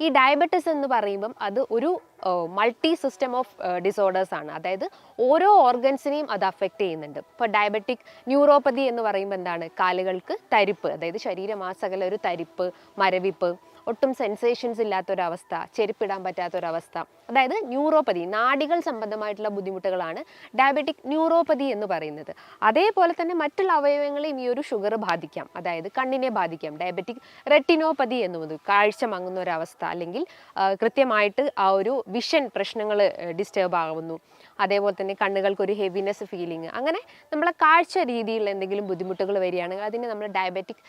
ഈ ഡയബറ്റിസ് എന്ന് പറയുമ്പം അത് ഒരു മൾട്ടി സിസ്റ്റം ഓഫ് ഡിസോർഡേഴ്സ് ആണ്. അതായത് ഓരോ ഓർഗൻസിനെയും അത് അഫക്റ്റ് ചെയ്യുന്നുണ്ട്. ഇപ്പോൾ ഡയബറ്റിക് ന്യൂറോപ്പതി എന്ന് പറയുമ്പോൾ എന്താണ്, കാലുകൾക്ക് തരിപ്പ്, അതായത് ശരീരമാസകല ഒരു തരിപ്പ്, മരവിപ്പ്, ഒട്ടും സെൻസേഷൻസ് ഇല്ലാത്തൊരവസ്ഥ, ചെരുപ്പിടാൻ പറ്റാത്തൊരവസ്ഥ, അതായത് ന്യൂറോപ്പതി, നാഡികൾ സംബന്ധമായിട്ടുള്ള ബുദ്ധിമുട്ടുകളാണ് ഡയബറ്റിക് ന്യൂറോപ്പതി എന്ന് പറയുന്നത്. അതേപോലെ തന്നെ മറ്റുള്ള അവയവങ്ങളെയും ഈ ഒരു ഷുഗർ ബാധിക്കാം, അതായത് കണ്ണിനെ ബാധിക്കാം, ഡയബറ്റിക് റെറ്റിനോപ്പതി എന്നുള്ളത്, കാഴ്ച മങ്ങുന്ന ഒരവസ്ഥ, അല്ലെങ്കിൽ കൃത്യമായിട്ട് ആ ഒരു വിഷൻ പ്രശ്നങ്ങൾ ഡിസ്റ്റർബ് ആകുന്നു. അതേപോലെ തന്നെ കണ്ണുകൾക്കൊരു ഹെവിനെസ് ഫീലിംഗ്, അങ്ങനെ നമ്മളെ കാഴ്ച രീതിയിൽ എന്തെങ്കിലും ബുദ്ധിമുട്ടുകൾ വരികയാണെങ്കിൽ അതിനെ നമ്മൾ ഡയബറ്റിക്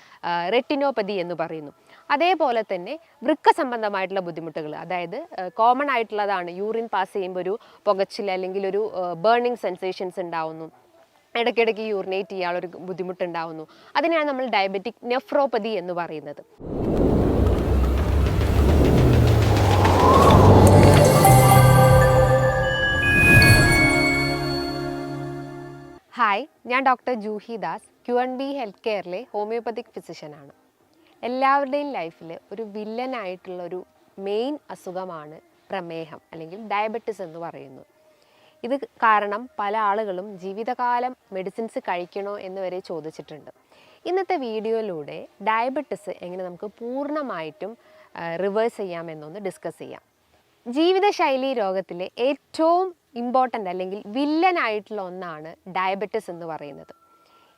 റെറ്റിനോപ്പതി എന്ന് പറയുന്നു. അതേപോലെ തന്നെ വൃക്ക സംബന്ധമായിട്ടുള്ള ബുദ്ധിമുട്ടുകൾ, അതായത് കോമൺ ആയിട്ടുള്ളതാണ്, യൂറിൻ പാസ് ചെയ്യുമ്പോൾ ഒരു പുകച്ചിൽ അല്ലെങ്കിൽ ഒരു ബേണിംഗ് സെൻസേഷൻസ് ഉണ്ടാവുന്നു, ഇടയ്ക്കിടയ്ക്ക് യൂറിനേറ്റ് ചെയ്യാനുള്ളൊരു ബുദ്ധിമുട്ടുണ്ടാവുന്നു. അതിനെയാണ് നമ്മൾ ഡയബറ്റിക് നെഫ്രോപ്പതി എന്ന് പറയുന്നത്. ഹായ്, ഞാൻ doctor Juhi Das, Q&B health കെയറിലെ ഹോമിയോപ്പതിക് ഫിസിഷ്യനാണ്. എല്ലാവരുടെയും ലൈഫിൽ ഒരു വില്ലനായിട്ടുള്ളൊരു മെയിൻ അസുഖമാണ് പ്രമേഹം അല്ലെങ്കിൽ ഡയബറ്റിസ് എന്ന് പറയുന്നത്. ഇത് കാരണം പല ആളുകളും ജീവിതകാലം മെഡിസിൻസ് കഴിക്കണോ എന്ന് വരെ ചോദിച്ചിട്ടുണ്ട്. ഇന്നത്തെ വീഡിയോയിലൂടെ ഡയബറ്റിസ് എങ്ങനെ നമുക്ക് പൂർണ്ണമായിട്ടും റിവേഴ്സ് ചെയ്യാമെന്നൊന്ന് ഡിസ്കസ് ചെയ്യാം. ജീവിതശൈലി രോഗത്തിലെ ഏറ്റവും ഇമ്പോർട്ടൻ്റ് അല്ലെങ്കിൽ വില്ലനായിട്ടുള്ള ഒന്നാണ് ഡയബറ്റിസ് എന്ന് പറയുന്നത്.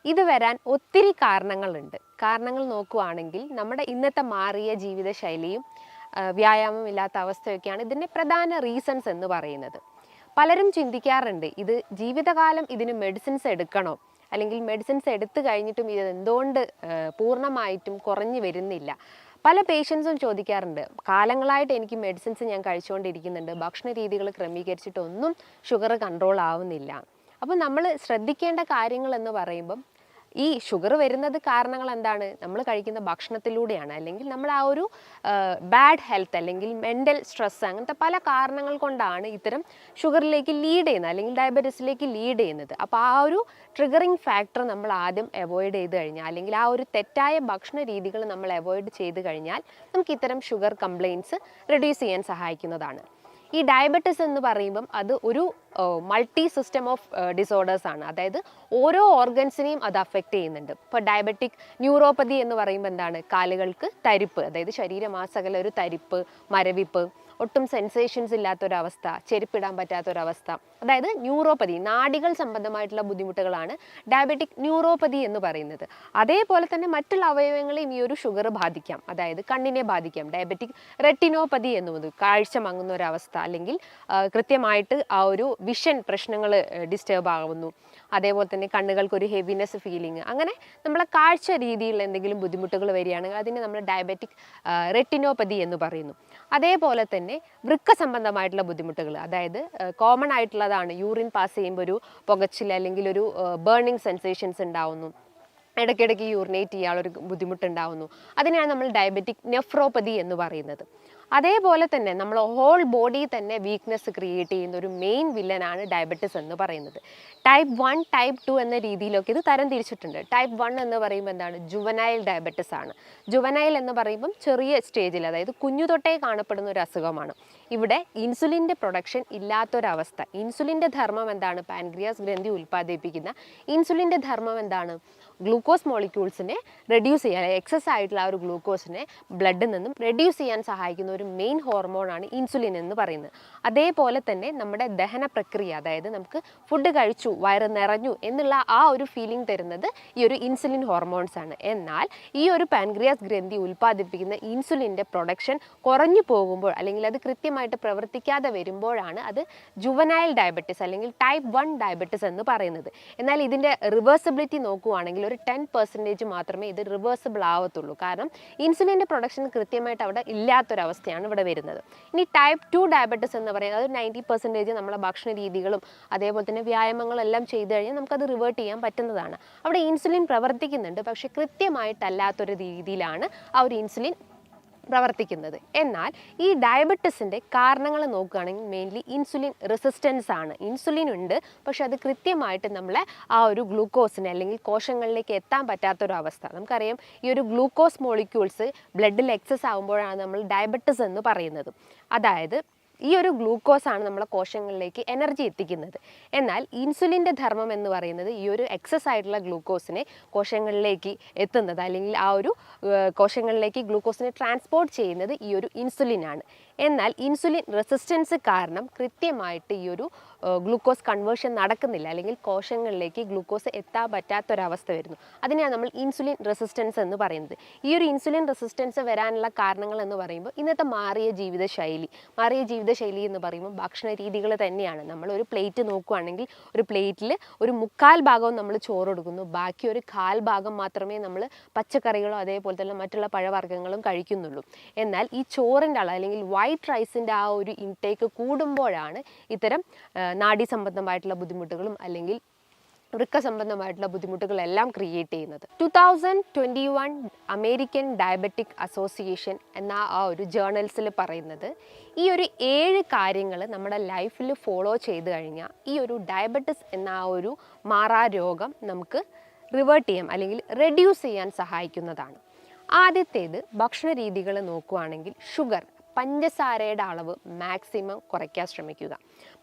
ഇത് വരാൻ ഒത്തിരി കാരണങ്ങളുണ്ട്. കാരണങ്ങൾ നോക്കുകയാണെങ്കിൽ നമ്മുടെ ഇന്നത്തെ മാറിയ ജീവിതശൈലിയും വ്യായാമം ഇല്ലാത്ത അവസ്ഥയൊക്കെയാണ് ഇതിൻ്റെ പ്രധാന റീസൺസ് എന്ന് പറയുന്നത്. പലരും ചിന്തിക്കാറുണ്ട്, ഇത് ജീവിതകാലം ഇതിന് മെഡിസിൻസ് എടുക്കണോ, അല്ലെങ്കിൽ മെഡിസിൻസ് എടുത്തു കഴിഞ്ഞിട്ടും ഇത് എന്തുകൊണ്ട് പൂർണ്ണമായിട്ടും കുറഞ്ഞു വരുന്നില്ല. പല പേഷ്യൻസും ചോദിക്കാറുണ്ട്, കാലങ്ങളായിട്ട് എനിക്ക് മെഡിസിൻസ് ഞാൻ കഴിച്ചുകൊണ്ടിരിക്കുന്നുണ്ട്, ഭക്ഷണ രീതികൾ ക്രമീകരിച്ചിട്ടൊന്നും ഷുഗർ കൺട്രോൾ ആവുന്നില്ല. അപ്പോൾ നമ്മൾ ശ്രദ്ധിക്കേണ്ട കാര്യങ്ങൾ എന്ന് പറയുമ്പം ഈ ഷുഗർ വരുന്നത് കാരണങ്ങൾ എന്താണ്, നമ്മൾ കഴിക്കുന്ന ഭക്ഷണത്തിലൂടെയാണ്, അല്ലെങ്കിൽ നമ്മൾ ആ ഒരു ബാഡ് ഹെൽത്ത് അല്ലെങ്കിൽ മെൻ്റൽ സ്ട്രെസ്, അങ്ങനത്തെ പല കാരണങ്ങൾ കൊണ്ടാണ് ഇത്തരം ഷുഗറിലേക്ക് ലീഡ് ചെയ്യുന്നത് അല്ലെങ്കിൽ ഡയബറ്റീസിലേക്ക് ലീഡ് ചെയ്യുന്നത്. അപ്പോൾ ആ ഒരു ട്രിഗറിങ് ഫാക്ടർ നമ്മൾ ആദ്യം അവോയ്ഡ് ചെയ്ത് കഴിഞ്ഞാൽ, അല്ലെങ്കിൽ ആ ഒരു തെറ്റായ ഭക്ഷണ രീതികൾ നമ്മൾ അവോയ്ഡ് ചെയ്ത് കഴിഞ്ഞാൽ നമുക്ക് ഇത്തരം ഷുഗർ കംപ്ലയിൻറ്റ്സ് റെഡ്യൂസ് ചെയ്യാൻ സഹായിക്കുന്നതാണ്. ഈ ഡയബറ്റിസ് എന്ന് പറയുമ്പം അത് ഒരു മൾട്ടി സിസ്റ്റം ഓഫ് ഡിസോർഡേഴ്സ് ആണ്. അതായത് ഓരോ ഓർഗൻസിനെയും അത് അഫക്റ്റ് ചെയ്യുന്നുണ്ട്. ഇപ്പോൾ ഡയബറ്റിക് ന്യൂറോപ്പതി എന്ന് പറയുമ്പോൾ എന്താണ്, കാലുകൾക്ക് തരിപ്പ്, അതായത് ശരീരമാസകല ഒരു തരിപ്പ്, മരവിപ്പ്, ഒട്ടും സെൻസേഷൻസ് ഇല്ലാത്തൊരവസ്ഥ, ചെരുപ്പിടാൻ പറ്റാത്തൊരവസ്ഥ, അതായത് ന്യൂറോപ്പതി, നാഡികൾ സംബന്ധമായിട്ടുള്ള ബുദ്ധിമുട്ടുകളാണ് ഡയബറ്റിക് ന്യൂറോപ്പതി എന്ന് പറയുന്നത്. അതേപോലെ തന്നെ മറ്റുള്ള അവയവങ്ങളെയും ഈ ഒരു ഷുഗർ ബാധിക്കാം, അതായത് കണ്ണിനെ ബാധിക്കാം, ഡയബറ്റിക് റെറ്റിനോപ്പതി എന്നുള്ളത്, കാഴ്ച മങ്ങുന്ന ഒരവസ്ഥ, അല്ലെങ്കിൽ കൃത്യമായിട്ട് ആ ഒരു വിഷൻ പ്രശ്നങ്ങൾ ഡിസ്റ്റർബ് ആകുന്നു. അതേപോലെ തന്നെ കണ്ണുകൾക്കൊരു ഹെവിനെസ് ഫീലിംഗ്, അങ്ങനെ നമ്മളെ കാഴ്ച രീതിയിൽ എന്തെങ്കിലും ബുദ്ധിമുട്ടുകൾ വരികയാണെങ്കിൽ അതിനെ നമ്മൾ ഡയബറ്റിക് റെറ്റിനോപ്പതി എന്ന് പറയുന്നു. അതേപോലെ തന്നെ വൃക്ക സംബന്ധമായിട്ടുള്ള ബുദ്ധിമുട്ടുകൾ, അതായത് കോമൺ ആയിട്ടുള്ളതാണ്, യൂറിൻ പാസ് ചെയ്യുമ്പോൾ ഒരു പുകച്ചിൽ അല്ലെങ്കിൽ ഒരു ബേണിംഗ് സെൻസേഷൻസ് ഉണ്ടാവുന്നു, ഇടയ്ക്കിടയ്ക്ക് യൂറിനേറ്റ് ചെയ്യാനുള്ളൊരു ബുദ്ധിമുട്ടുണ്ടാവുന്നു. അതിനെയാണ് നമ്മൾ ഡയബറ്റിക് നെഫ്രോപ്പതി എന്ന് പറയുന്നത്. അതേപോലെ തന്നെ നമ്മൾ ഹോൾ ബോഡി തന്നെ വീക്ക്നെസ് ക്രിയേറ്റ് ചെയ്യുന്ന ഒരു മെയിൻ വില്ലനാണ് ഡയബറ്റിസ് എന്ന് പറയുന്നത്. ടൈപ്പ് 1, ടൈപ്പ് 2 എന്ന രീതിയിലൊക്കെ ഇത് തരം തിരിച്ചിട്ടുണ്ട്. ടൈപ്പ് 1 എന്ന് പറയുമ്പോൾ എന്താണ്, ജുവനൈൽ ഡയബറ്റിസ് ആണ്. ജുവനൈൽ എന്ന് പറയുമ്പം ചെറിയ സ്റ്റേജിൽ, അതായത് കുഞ്ഞു തൊട്ടേ കാണപ്പെടുന്ന ഒരു അസുഖമാണ്. ഇവിടെ ഇൻസുലിൻ്റെ പ്രൊഡക്ഷൻ ഇല്ലാത്തൊരവസ്ഥ. ഇൻസുലിൻ്റെ ധർമ്മം എന്താണ്, പാൻക്രിയാസ് ഗ്രന്ഥി ഉൽപ്പാദിപ്പിക്കുന്ന ഇൻസുലിൻ്റെ ധർമ്മം എന്താണ്, ഗ്ലൂക്കോസ് മോളിക്യൂൾസിനെ റെഡ്യൂസ് ചെയ്യാൻ, എക്സസ് ആയിട്ടുള്ള ആ ഒരു ഗ്ലൂക്കോസിനെ ബ്ലഡിൽ നിന്നും റെഡ്യൂസ് ചെയ്യാൻ സഹായിക്കുന്ന ഒരു മെയിൻ ഹോർമോണാണ് ഇൻസുലിൻ എന്ന് പറയുന്നത്. അതേപോലെ തന്നെ നമ്മുടെ ദഹന പ്രക്രിയ, അതായത് നമുക്ക് ഫുഡ് കഴിച്ചു, വയറ് നിറഞ്ഞു എന്നുള്ള ആ ഒരു ഫീലിംഗ് തരുന്നത് ഈ ഒരു ഇൻസുലിൻ ഹോർമോൺസ് ആണ്. എന്നാൽ ഈ ഒരു പാൻക്രിയാസ് ഗ്രന്ഥി ഉൽപ്പാദിപ്പിക്കുന്ന ഇൻസുലിൻ്റെ പ്രൊഡക്ഷൻ കുറഞ്ഞു പോകുമ്പോൾ, അല്ലെങ്കിൽ അത് കൃത്യമായിട്ട് പ്രവർത്തിക്കാതെ വരുമ്പോഴാണ് അത് ജുവനൈൽ ഡയബറ്റിസ് അല്ലെങ്കിൽ ടൈപ്പ് 1 ഡയബറ്റിസ് എന്ന് പറയുന്നത്. എന്നാൽ ഇതിൻ്റെ റിവേഴ്സിബിലിറ്റി നോക്കുകയാണെങ്കിൽ ഒരു 10% മാത്രമേ ഇത് റിവേഴ്സിബിൾ ആവത്തുള്ളൂ. കാരണം ഇൻസുലിൻ്റെ പ്രൊഡക്ഷൻ കൃത്യമായിട്ട് അവിടെ ഇല്ലാത്തൊരവസ്ഥയാണ് ഇവിടെ വരുന്നത്. ഇനി ടൈപ്പ് 2 ഡയബറ്റിസ് എന്ന് പറയുന്നത് അത് 90% നമ്മളെ ഭക്ഷണ രീതികളും അതേപോലെ തന്നെ വ്യായാമങ്ങളും എല്ലാം ചെയ്തു കഴിഞ്ഞാൽ നമുക്കത് റിവേർട്ട് ചെയ്യാൻ പറ്റുന്നതാണ്. അവിടെ ഇൻസുലിൻ പ്രവർത്തിക്കുന്നുണ്ട്, പക്ഷേ കൃത്യമായിട്ടല്ലാത്തൊരു രീതിയിലാണ് ആ ഒരു ഇൻസുലിൻ പ്രവർത്തിക്കുന്നത്. എന്നാൽ ഈ ഡയബറ്റിസിൻ്റെ കാരണങ്ങൾ നോക്കുകയാണെങ്കിൽ മെയിൻലി ഇൻസുലിൻ റെസിസ്റ്റൻസ് ആണ്. ഇൻസുലിൻ ഉണ്ട്, പക്ഷെ അത് കൃത്യമായിട്ട് നമ്മളെ ആ ഒരു ഗ്ലൂക്കോസിനെ അല്ലെങ്കിൽ കോശങ്ങളിലേക്ക് എത്താൻ പറ്റാത്തൊരവസ്ഥ. നമുക്കറിയാം ഈ ഒരു ഗ്ലൂക്കോസ് മോളിക്യൂൾസ് ബ്ലഡിൽ എക്സസ് ആകുമ്പോഴാണ് നമ്മൾ ഡയബറ്റിസ് എന്ന് പറയുന്നത്. അതായത് ഈ ഒരു ഗ്ലൂക്കോസാണ് നമ്മളെ കോശങ്ങളിലേക്ക് എനർജി എത്തിക്കുന്നത്. എന്നാൽ ഇൻസുലിൻ്റെ ധർമ്മം എന്ന് പറയുന്നത് ഈ ഒരു എക്സസ് ആയിട്ടുള്ള ഗ്ലൂക്കോസിനെ കോശങ്ങളിലേക്ക് എത്തുന്നത് അല്ലെങ്കിൽ ആ ഒരു കോശങ്ങളിലേക്ക് ഗ്ലൂക്കോസിനെ ട്രാൻസ്പോർട്ട് ചെയ്യുന്നത് ഈ ഒരു ഇൻസുലിനാണ്. എന്നാൽ ഇൻസുലിൻ റെസിസ്റ്റൻസ് കാരണം കൃത്യമായിട്ട് ഈ ഒരു ഗ്ലൂക്കോസ് കൺവേർഷൻ നടക്കുന്നില്ല, അല്ലെങ്കിൽ കോശങ്ങളിലേക്ക് ഗ്ലൂക്കോസ് എത്താൻ പറ്റാത്തൊരവസ്ഥ വരുന്നു. അതിനെയാണ് നമ്മൾ ഇൻസുലിൻ റെസിസ്റ്റൻസ് എന്ന് പറയുന്നത്. ഈ ഒരു ഇൻസുലിൻ റെസിസ്റ്റൻസ് വരാനുള്ള കാരണങ്ങൾ എന്ന് പറയുമ്പോൾ ഇന്നത്തെ മാറിയ ജീവിതശൈലി എന്ന് പറയുമ്പോൾ ഭക്ഷണ രീതികൾ തന്നെയാണ്. നമ്മൾ ഒരു പ്ലേറ്റ് നോക്കുകയാണെങ്കിൽ ഒരു പ്ലേറ്റിൽ ഒരു 1/4 ഭാഗവും നമ്മൾ ചോറ് കൊടുക്കുന്നു, ബാക്കി ഒരു 1/4 ഭാഗം മാത്രമേ നമ്മൾ പച്ചക്കറികളോ അതേപോലെ തന്നെ മറ്റുള്ള പഴവർഗ്ഗങ്ങളും കഴിക്കുന്നുള്ളൂ. എന്നാൽ ഈ ചോറിൻ്റെ അളവ് അല്ലെങ്കിൽ വൈറ്റ് റൈസിൻ്റെ ആ ഒരു ഇൻടേക്ക് കൂടുമ്പോഴാണ് ഇത്തരം നാഡീ സംബന്ധമായിട്ടുള്ള ബുദ്ധിമുട്ടുകളും അല്ലെങ്കിൽ വൃക്ക സംബന്ധമായിട്ടുള്ള ബുദ്ധിമുട്ടുകളെല്ലാം ക്രിയേറ്റ് ചെയ്യുന്നത്. 2021 അമേരിക്കൻ ഡയബറ്റിക് അസോസിയേഷൻ എന്ന ആ ഒരു ജേർണൽസിൽ പറയുന്നത് ഈ ഒരു 7 കാര്യങ്ങൾ നമ്മുടെ ലൈഫിൽ ഫോളോ ചെയ്ത് കഴിഞ്ഞാൽ ഈ ഒരു ഡയബറ്റിസ് എന്ന ആ ഒരു മാറാരോഗം നമുക്ക് റിവേർട്ട് ചെയ്യാം അല്ലെങ്കിൽ റെഡ്യൂസ് ചെയ്യാൻ സഹായിക്കുന്നതാണ്. ആദ്യത്തേത് ഭക്ഷണ രീതികൾ നോക്കുകയാണെങ്കിൽ ഷുഗർ, പഞ്ചസാരയുടെ അളവ് മാക്സിമം കുറയ്ക്കാൻ ശ്രമിക്കുക.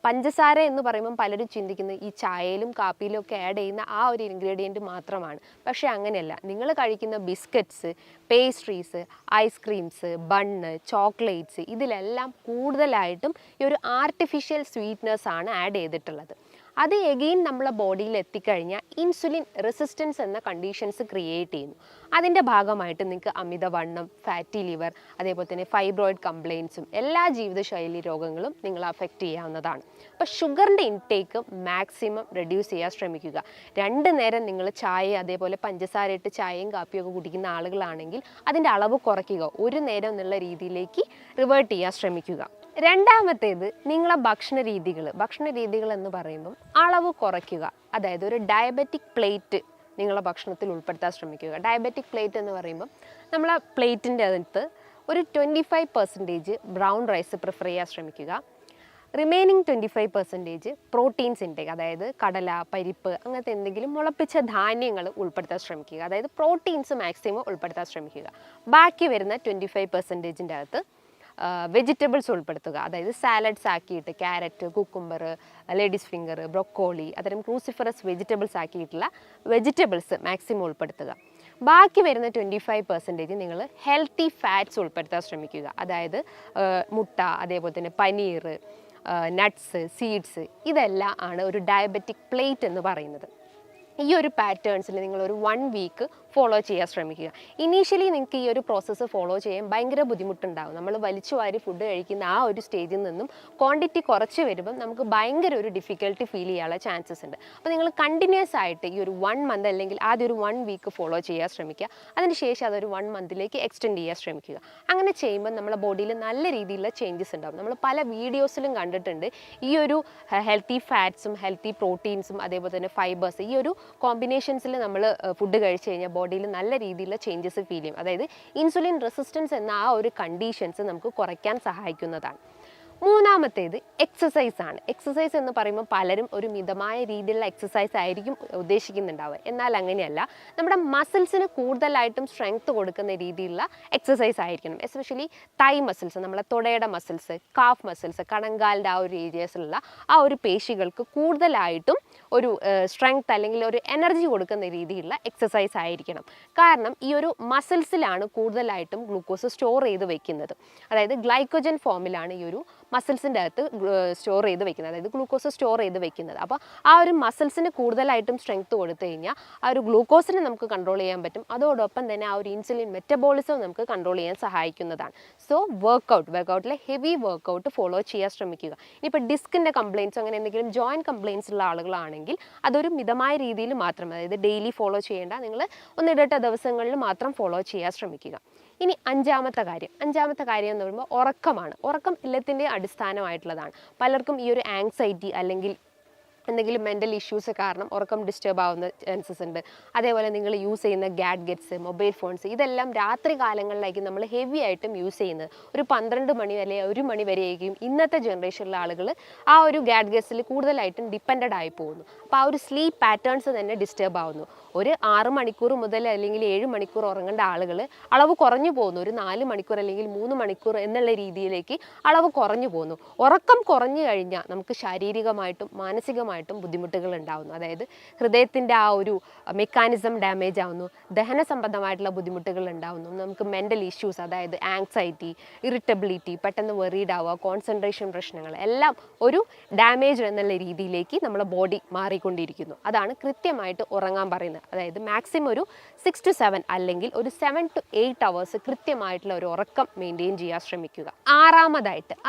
പഞ്ചസാര എന്ന് പറയുമ്പം പലരും ചിന്തിക്കുന്നത് ഈ ചായയിലും കാപ്പിയിലും ഒക്കെ ആഡ് ചെയ്യുന്ന ആ ഒരു ഇൻഗ്രീഡിയൻറ്റ് മാത്രമാണ്. പക്ഷേ അങ്ങനെയല്ല. നിങ്ങൾ കഴിക്കുന്ന biscuits, pastries, ice creams, bun, chocolates ഇതിലെല്ലാം കൂടുതലായിട്ടും ഈ ഒരു ആർട്ടിഫിഷ്യൽ സ്വീറ്റ്നസ് ആണ് ആഡ് ചെയ്തിട്ടുള്ളത്. അത് എഗെയിൻ നമ്മളെ ബോഡിയിൽ എത്തിക്കഴിഞ്ഞാൽ ഇൻസുലിൻ റെസിസ്റ്റൻസ് എന്ന കണ്ടീഷൻസ് ക്രിയേറ്റ് ചെയ്യുന്നു. അതിൻ്റെ ഭാഗമായിട്ട് നിങ്ങൾക്ക് അമിതവണ്ണം, ഫാറ്റി ലിവർ, അതേപോലെ തന്നെ ഫൈബ്രോയിഡ് കംപ്ലയിൻസും എല്ലാ ജീവിതശൈലി രോഗങ്ങളും നിങ്ങളെ അഫക്റ്റ് ചെയ്യാവുന്നതാണ്. അപ്പോൾ ഷുഗറിൻ്റെ ഇൻടേക്ക് മാക്സിമം റെഡ്യൂസ് ചെയ്യാൻ ശ്രമിക്കുക. 2 നേരം നിങ്ങൾ ചായ അതേപോലെ പഞ്ചസാര ഇട്ട് ചായയും കാപ്പിയൊക്കെ കുടിക്കുന്ന ആളുകളാണെങ്കിൽ അതിൻ്റെ അളവ് കുറയ്ക്കുക. 1 നേരം എന്നുള്ള രീതിയിലേക്ക് റിവേർട്ട് ചെയ്യാൻ ശ്രമിക്കുക. രണ്ടാമത്തേത് നിങ്ങളെ ഭക്ഷണ രീതികൾ എന്ന് പറയുമ്പം അളവ് കുറയ്ക്കുക. അതായത് ഒരു ഡയബറ്റിക് പ്ലേറ്റ് നിങ്ങളെ ഭക്ഷണത്തിൽ ഉൾപ്പെടുത്താൻ ശ്രമിക്കുക. ഡയബറ്റിക് പ്ലേറ്റ് എന്ന് പറയുമ്പം നമ്മളെ പ്ലേറ്റിൻ്റെ അകത്ത് ഒരു 25% ബ്രൗൺ റൈസ് പ്രിഫർ ചെയ്യാൻ ശ്രമിക്കുക. റിമൈനിങ് 25% പ്രോട്ടീൻസ് ഇൻടേക്ക്, അതായത് കടല, പരിപ്പ് അങ്ങനത്തെ എന്തെങ്കിലും മുളപ്പിച്ച ധാന്യങ്ങൾ ഉൾപ്പെടുത്താൻ ശ്രമിക്കുക. അതായത് പ്രോട്ടീൻസ് മാക്സിമം ഉൾപ്പെടുത്താൻ ശ്രമിക്കുക. ബാക്കി വരുന്ന 25%ൻ്റെ അകത്ത് വെജിറ്റബിൾസ് ഉൾപ്പെടുത്തുക. അതായത് സാലഡ്സ് ആക്കിയിട്ട് carrot, cucumber, ladies finger, broccoli അത്തരം ക്രൂസിഫറസ് വെജിറ്റബിൾസ് ആക്കിയിട്ടുള്ള വെജിറ്റബിൾസ് മാക്സിമം ഉൾപ്പെടുത്തുക. ബാക്കി വരുന്ന 25% നിങ്ങൾ ഹെൽത്തി ഫാറ്റ്സ് ഉൾപ്പെടുത്താൻ ശ്രമിക്കുക. അതായത് മുട്ട, അതേപോലെ തന്നെ പനീർ, നട്ട്സ്, സീഡ്സ് ഇതെല്ലാം ആണ് ഒരു ഡയബറ്റിക് പ്ലേറ്റ് എന്ന് പറയുന്നത്. ഈ ഒരു പാറ്റേൺസിൽ നിങ്ങളൊരു 1 വീക്ക് ഫോളോ ചെയ്യാൻ ശ്രമിക്കുക. ഇനീഷ്യലി നിങ്ങൾക്ക് ഈ ഒരു പ്രോസസ്സ് ഫോളോ ചെയ്യാൻ ഭയങ്കര ബുദ്ധിമുട്ടുണ്ടാകും. നമ്മൾ വലിച്ചു വാരി ഫുഡ് കഴിക്കുന്ന ആ ഒരു സ്റ്റേജിൽ നിന്നും ക്വാണ്ടിറ്റി കുറച്ച് വരുമ്പം നമുക്ക് ഭയങ്കര ഒരു ഡിഫിക്കൽട്ടി ഫീൽ ചെയ്യാനുള്ള ചാൻസസ് ഉണ്ട്. അപ്പോൾ നിങ്ങൾ കണ്ടിന്യൂസ് ആയിട്ട് ഈ ഒരു 1 മന്ത് അല്ലെങ്കിൽ ആദ്യം ഒരു 1 വീക്ക് ഫോളോ ചെയ്യാൻ ശ്രമിക്കുക. അതിനുശേഷം അതൊരു 1 മന്തിലേക്ക് എക്സ്റ്റെൻഡ് ചെയ്യാൻ ശ്രമിക്കുക. അങ്ങനെ ചെയ്യുമ്പോൾ നമ്മുടെ ബോഡിയിൽ നല്ല രീതിയിലുള്ള ചേഞ്ചസ് ഉണ്ടാകും. നമ്മൾ പല വീഡിയോസിലും കണ്ടിട്ടുണ്ട് ഈ ഒരു ഹെൽത്തി ഫാറ്റ്സും ഹെൽത്തി പ്രോട്ടീൻസും അതേപോലെ തന്നെ ഫൈബേഴ്സ് ഈ ഒരു കോമ്പിനേഷൻസിൽ നമ്മൾ ഫുഡ് കഴിച്ച് കഴിഞ്ഞാൽ ബോഡിയിൽ നല്ല രീതിയിലുള്ള ചേഞ്ചസ് ഫീൽ ചെയ്യും. അതായത് ഇൻസുലിൻ റെസിസ്റ്റൻസ് എന്ന ആ ഒരു കണ്ടീഷൻസ് നമുക്ക് കുറയ്ക്കാൻ സഹായിക്കുന്നതാണ്. മൂന്നാമത്തേത് എക്സസൈസ് ആണ്. എക്സസൈസ് എന്ന് പറയുമ്പോൾ പലരും ഒരു മിതമായ രീതിയിലുള്ള എക്സസൈസ് ആയിരിക്കും ഉദ്ദേശിക്കുന്നുണ്ടാവുക. എന്നാൽ അങ്ങനെയല്ല. നമ്മുടെ മസിൽസിന് കൂടുതലായിട്ടും സ്ട്രെങ്ത് കൊടുക്കുന്ന രീതിയിലുള്ള എക്സസൈസ് ആയിരിക്കണം. എസ്പെഷ്യലി തൈ മസിൽസ്, നമ്മളെ തുടയുടെ മസിൽസ്, കാഫ് മസിൽസ്, കണങ്കാലിൻ്റെ ആ ഒരു ഏരിയസിലുള്ള ആ ഒരു പേശികൾക്ക് കൂടുതലായിട്ടും ഒരു സ്ട്രെങ്ത് അല്ലെങ്കിൽ ഒരു എനർജി കൊടുക്കുന്ന രീതിയിലുള്ള എക്സസൈസ് ആയിരിക്കണം. കാരണം ഈ ഒരു മസിൽസിലാണ് കൂടുതലായിട്ടും ഗ്ലൂക്കോസ് സ്റ്റോർ ചെയ്ത് വെക്കുന്നത്. അതായത് ഗ്ലൈക്കോജൻ ഫോമിലാണ് ഈ ഒരു മസിൽസിൻ്റെ അകത്ത് സ്റ്റോർ ചെയ്ത് വെക്കുന്നത്, അതായത് ഗ്ലൂക്കോസ് സ്റ്റോർ ചെയ്ത് വെക്കുന്നത്. അപ്പോൾ ആ ഒരു മസിൽസിന് കൂടുതലായിട്ടും സ്ട്രെങ്ത് കൊടുത്തു കഴിഞ്ഞാൽ ആ ഒരു ഗ്ലൂക്കോസിനെ നമുക്ക് കൺട്രോൾ ചെയ്യാൻ പറ്റും. അതോടൊപ്പം തന്നെ ആ ഒരു ഇൻസുലിൻ മെറ്റബോളിസം നമുക്ക് കൺട്രോൾ ചെയ്യാൻ സഹായിക്കുന്നതാണ്. സോ വർക്കൗട്ടിലെ ഹെവി വർക്കൗട്ട് ഫോളോ ചെയ്യാൻ ശ്രമിക്കുക. ഇനിയിപ്പോൾ ഡിസ്കിൻ്റെ കംപ്ലയിൻറ്റ്സ് അങ്ങനെ എന്തെങ്കിലും ജോയിൻറ്റ് കംപ്ലയിൻറ്റ്സ് ഉള്ള ആളുകളാണെങ്കിൽ അതൊരു മിതമായ രീതിയിൽ മാത്രം, അതായത് ഡെയിലി ഫോളോ ചെയ്യേണ്ട, നിങ്ങൾ ഒന്നിടവിട്ട ദിവസങ്ങളിൽ മാത്രം ഫോളോ ചെയ്യാൻ ശ്രമിക്കുക. ഇനി അഞ്ചാമത്തെ കാര്യം എന്ന് പറയുമ്പോൾ ഉറക്കമാണ്. ഉറക്കം എല്ലാത്തിൻ്റെയും അടിസ്ഥാനമായിട്ടുള്ളതാണ്. പലർക്കും ഈ ഒരു ആങ്സൈറ്റി അല്ലെങ്കിൽ എന്തെങ്കിലും മെൻ്റൽ ഇഷ്യൂസ് കാരണം ഉറക്കം ഡിസ്റ്റർബ് ആവുന്ന ചാൻസസ് ഉണ്ട്. അതേപോലെ നിങ്ങൾ യൂസ് ചെയ്യുന്ന ഗാഡ്ഗറ്റ്സ്, മൊബൈൽ ഫോൺസ്, ഇതെല്ലാം രാത്രി കാലങ്ങളിലായിരിക്കും നമ്മൾ ഹെവി ആയിട്ടും യൂസ് ചെയ്യുന്നത്. ഒരു 12 മണി വരെ 1 മണി വരെയായിരിക്കും ഇന്നത്തെ ജനറേഷനിലെ ആളുകൾ ആ ഒരു ഗാഡ്ഗറ്റ്സിൽ കൂടുതലായിട്ടും ഡിപ്പെൻഡഡ് ആയി പോകുന്നു. അപ്പോൾ ആ ഒരു സ്ലീപ്പ് പാറ്റേൺസ് തന്നെ ഡിസ്റ്റർബ് ആവുന്നു. ഒരു 6 മണിക്കൂർ മുതൽ അല്ലെങ്കിൽ 7 മണിക്കൂർ ഉറങ്ങേണ്ട ആളുകൾ അളവ് കുറഞ്ഞു പോകുന്നു. ഒരു 4 മണിക്കൂർ അല്ലെങ്കിൽ 3 മണിക്കൂർ എന്നുള്ള രീതിയിലേക്ക് അളവ് കുറഞ്ഞു പോകുന്നു. ഉറക്കം കുറഞ്ഞു കഴിഞ്ഞാൽ നമുക്ക് ശാരീരികമായിട്ടും മാനസികമായിട്ടും ബുദ്ധിമുട്ടുകൾ ഉണ്ടാകുന്നു. അതായത് ഹൃദയത്തിൻ്റെ ആ ഒരു മെക്കാനിസം ഡാമേജ് ആവുന്നു, ദഹന സംബന്ധമായിട്ടുള്ള ബുദ്ധിമുട്ടുകൾ ഉണ്ടാവുന്നു, നമുക്ക് മെൻ്റൽ ഇഷ്യൂസ്, അതായത് ആങ്സൈറ്റി, ഇറിറ്റബിലിറ്റി, പെട്ടെന്ന് വെറീഡ് ആവുക, കോൺസെൻട്രേഷൻ പ്രശ്നങ്ങൾ എല്ലാം ഒരു ഡാമേജ് എന്നുള്ള രീതിയിലേക്ക് നമ്മുടെ ബോഡി മാറിക്കൊണ്ടിരിക്കുന്നു. അതാണ് കൃത്യമായിട്ട് ഉറങ്ങാൻ പറയുന്നത്. അതായത് മാക്സിമം ഒരു 6 to 7 അല്ലെങ്കിൽ ഒരു 7 to 8 അവേഴ്സ് കൃത്യമായിട്ടുള്ള ഒരു ഉറക്കം മെയിൻറ്റെയിൻ ചെയ്യാൻ ശ്രമിക്കുക.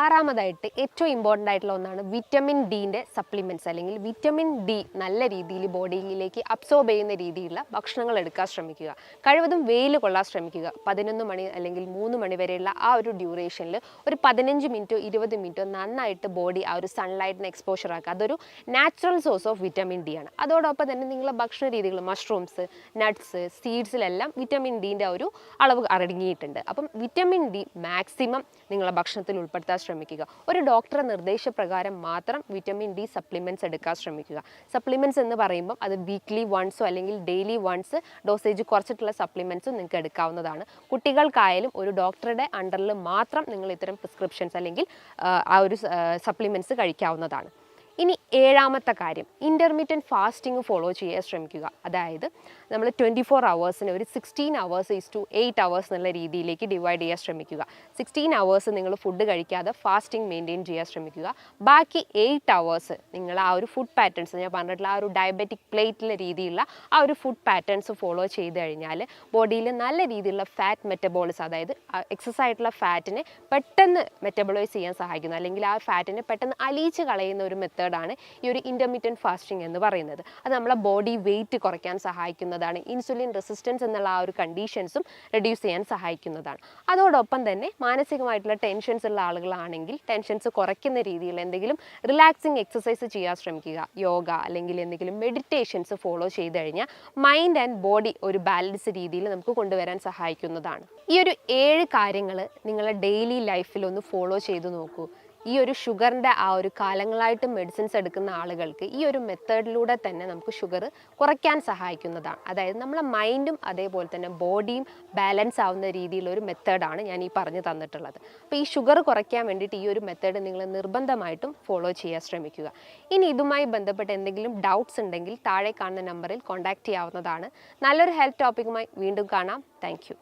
ആറാമതായിട്ട് ഏറ്റവും ഇമ്പോർട്ടൻ്റ് ആയിട്ടുള്ള ഒന്നാണ് വിറ്റമിൻ ഡിൻ്റെ സപ്ലിമെൻറ്റ്സ്, അല്ലെങ്കിൽ വിറ്റമിൻ ഡി നല്ല രീതിയിൽ ബോഡിയിലേക്ക് അബ്സോർബ് ചെയ്യുന്ന രീതിയിലുള്ള ഭക്ഷണങ്ങൾ എടുക്കാൻ ശ്രമിക്കുക. കഴിവതും വെയിൽ കൊള്ളാൻ ശ്രമിക്കുക. 11 മണി അല്ലെങ്കിൽ 3 മണി വരെയുള്ള ആ ഒരു ഡ്യൂറേഷനിൽ ഒരു 15 മിനിറ്റോ 20 മിനിറ്റോ നന്നായിട്ട് ബോഡി ആ ഒരു സൺലൈറ്റിന് എക്സ്പോഷർ ആക്കുക. അതൊരു natural source of vitamin D ആണ്. അതോടൊപ്പം തന്നെ നിങ്ങളുടെ ഭക്ഷണ രീതികൾ, മഷ്റൂംസ്, നട്ട്സ്, സീഡ്സിലെല്ലാം വിറ്റമിൻ ഡിൻ്റെ ഒരു അളവ് അടങ്ങിയിട്ടുണ്ട്. അപ്പം വിറ്റമിൻ ഡി മാക്സിമം നിങ്ങളുടെ ഭക്ഷണത്തിൽ ഉൾപ്പെടുത്താൻ ശ്രമിക്കുക. ഒരു ഡോക്ടറുടെ നിർദ്ദേശപ്രകാരം മാത്രം വിറ്റമിൻ ഡി സപ്ലിമെൻറ്റ്സ് എടുക്കാൻ ശ്രമിക്കുക. സപ്ലിമെൻറ്റ്സ് എന്ന് പറയുമ്പോൾ അത് വീക്ക്ലി വൺസോ അല്ലെങ്കിൽ ഡെയിലി വൺസ് ഡോസേജ് കുറച്ചിട്ടുള്ള സപ്ലിമെൻറ്റ്സും നിങ്ങൾക്ക് എടുക്കാവുന്നതാണ്. കുട്ടികൾക്കായാലും ഒരു ഡോക്ടറുടെ അണ്ടറിൽ മാത്രം നിങ്ങൾ ഇത്തരം പ്രിസ്ക്രിപ്ഷൻസ് അല്ലെങ്കിൽ ആ ഒരു സപ്ലിമെൻറ്റ്സ് കഴിക്കാവുന്നതാണ്. ഇനി 7ാമത്തെ കാര്യം, ഇൻ്റർമീഡിയറ്റ് ഫാസ്റ്റിംഗ് ഫോളോ ചെയ്യാൻ ശ്രമിക്കുക. അതായത് നമ്മൾ 24 അവേഴ്സിന് ഒരു 16 അവേഴ്സ് ഈസ് ടു 8 അവേഴ്സ് എന്നുള്ള രീതിയിലേക്ക് ഡിവൈഡ് ചെയ്യാൻ ശ്രമിക്കുക. 16 അവേഴ്സ് നിങ്ങൾ ഫുഡ് കഴിക്കാതെ ഫാസ്റ്റിംഗ് മെയിൻറ്റെയിൻ ചെയ്യാൻ ശ്രമിക്കുക. ബാക്കി 8 അവേഴ്സ് നിങ്ങൾ ആ ഒരു ഫുഡ് പാറ്റേൺസ്, ഞാൻ പറഞ്ഞിട്ടുള്ള ആ ഒരു ഡയബറ്റിക് പ്ലേറ്റിലെ രീതിയിലുള്ള ആ ഒരു ഫുഡ് പാറ്റേൺസ് ഫോളോ ചെയ്ത് കഴിഞ്ഞാൽ ബോഡിയിൽ നല്ല രീതിയിലുള്ള ഫാറ്റ് മെറ്റബോളിസം, അതായത് എക്സസ് ആയിട്ടുള്ള ഫാറ്റിനെ പെട്ടെന്ന് മെറ്റബോളൈസ് ചെയ്യാൻ സഹായിക്കുന്നു, അല്ലെങ്കിൽ ആ ഫാറ്റിനെ പെട്ടെന്ന് അലിയിച്ച് കളയുന്ന ഒരു മെത്തേഡാണ് ഈ ഒരു ഇൻ്റർമീഡിയറ്റ് ഫാസ്റ്റിംഗ് എന്ന് പറയുന്നത്. അത് നമ്മളെ ബോഡി വെയിറ്റ് കുറയ്ക്കാൻ സഹായിക്കുന്നതാണ്. ഇൻസുലിൻ റെസിസ്റ്റൻസ് എന്നുള്ള ആ ഒരു കണ്ടീഷൻസും റെഡ്യൂസ് ചെയ്യാൻ സഹായിക്കുന്നതാണ്. അതോടൊപ്പം തന്നെ മാനസികമായിട്ടുള്ള ടെൻഷൻസ് ഉള്ള ആളുകളാണെങ്കിൽ ടെൻഷൻസ് കുറയ്ക്കുന്ന രീതിയിൽ എന്തെങ്കിലും റിലാക്സിങ് എക്സസൈസ് ചെയ്യാൻ ശ്രമിക്കുക. യോഗ അല്ലെങ്കിൽ എന്തെങ്കിലും മെഡിറ്റേഷൻസ് ഫോളോ ചെയ്ത് കഴിഞ്ഞാൽ മൈൻഡ് ആൻഡ് ബോഡി ഒരു ബാലൻസ് രീതിയിൽ നമുക്ക് കൊണ്ടുവരാൻ സഹായിക്കുന്നതാണ്. ഈ ഒരു 7 കാര്യങ്ങൾ നിങ്ങളുടെ ഡെയിലി ലൈഫിൽ ഒന്ന് ഫോളോ ചെയ്ത് നോക്കൂ. ഈ ഒരു ഷുഗറിൻ്റെ ആ ഒരു കാലങ്ങളായിട്ട് മെഡിസിൻസ് എടുക്കുന്ന ആളുകൾക്ക് ഈ ഒരു മെത്തേഡിലൂടെ തന്നെ നമുക്ക് ഷുഗർ കുറയ്ക്കാൻ സഹായിക്കുന്നതാണ്. അതായത് നമ്മളെ മൈൻഡും അതേപോലെ തന്നെ ബോഡിയും ബാലൻസ് ആവുന്ന രീതിയിലൊരു മെത്തേഡാണ് ഞാൻ ഈ പറഞ്ഞു തന്നിട്ടുള്ളത്. അപ്പോൾ ഈ ഷുഗർ കുറയ്ക്കാൻ വേണ്ടിയിട്ട് ഈ ഒരു മെത്തേഡ് നിങ്ങൾ നിർബന്ധമായിട്ടും ഫോളോ ചെയ്യാൻ ശ്രമിക്കുക. ഇനി ഇതുമായി ബന്ധപ്പെട്ട് എന്തെങ്കിലും ഡൗട്ട്സ് ഉണ്ടെങ്കിൽ താഴെ കാണുന്ന നമ്പറിൽ കോൺടാക്റ്റ് ചെയ്യാവുന്നതാണ്. നല്ലൊരു ഹെൽത്ത് ടോപ്പിക്കുമായി വീണ്ടും കാണാം. Thank you.